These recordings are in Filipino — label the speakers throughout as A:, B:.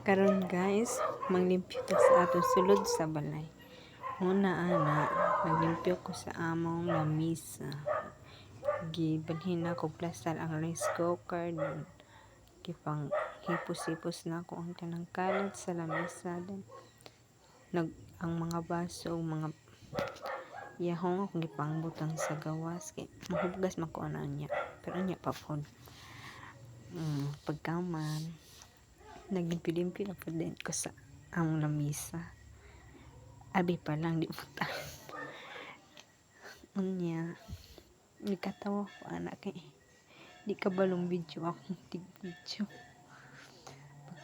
A: Karon guys, manglimpyo ta sa aton sulod sa balay. Una ana, naglimpyo ko sa among lamisa. Gibalhin na ko plaster ang rice cooker nun. Kipang hipos-hipos na ko ang tanang kalat sa lamisa din. Ang mga baso, mga yahong akong gipangbutang sa gawas kay mahubgas man ko ana niya. Pero niya pa pod. Pagkaman naglimpyo-limpyo na po din ko sa among lamisa. Abi pa lang di butang. Unya, nikatawa ko anak kay di ka balong video akong tig-video.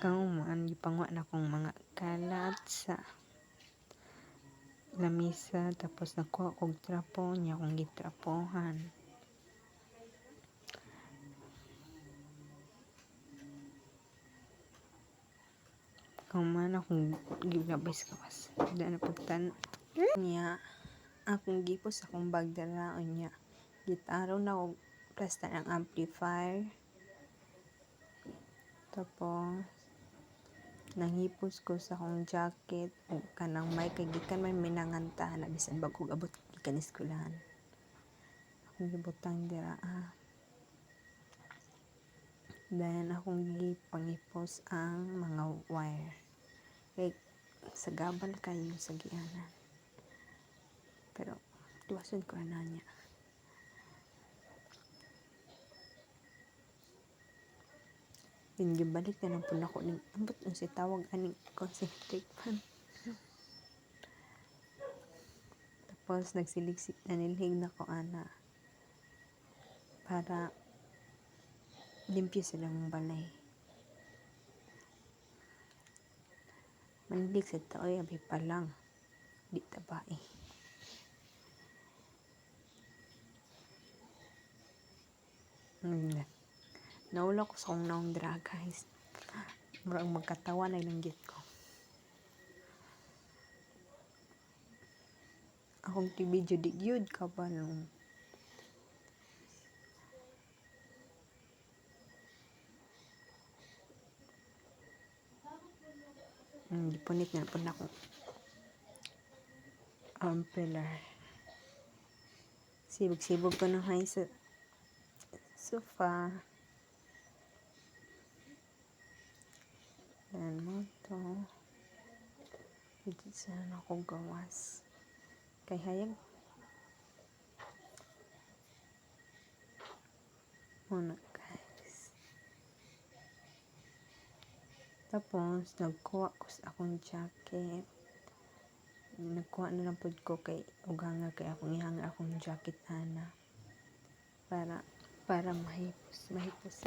A: Pagkaman gipangwa na akong mga kalat sa lamisa tapos nakuha kog trapo niya akong gitrapohan. Kuman akong gilabay sa kawas. Dahil na pagtan niya akong gipos akong bag dala niya. Gitaro na og plaster ang amplifier. Tapos nangipos ko sa akong jacket o kanang may kagikan may minanganta na bisan bagog abot gikan eskwelahan. Akong gibutang dira Then akong gipangipos ang mga wire. Kay sagabal kayo sa gianan. Pero tuwason ko na niya. Then gibalik na lang po ako ng ambot ang si tawag aning concentrate fan. Tapos nagsiliksik na nilhig na ko ana para limpyo silang balay. Manlig sa taoy abi pa lang di tabai. Naula ko sa kong naong dra guys. Murag magkatawa na ilanggit ko. Akong video di gyud ka ba nung dipunit na po na ako pillar. Sibog-sibog ko na hay sa sofa. Yan mo to. Dito sana ako gawas. Kay hayag. Muna guys. Tapos nagkuha ko sa akong jacket. Nagkuha na lang po ko kay uganga kay akong ihanga akong jacket ana. Para mahipos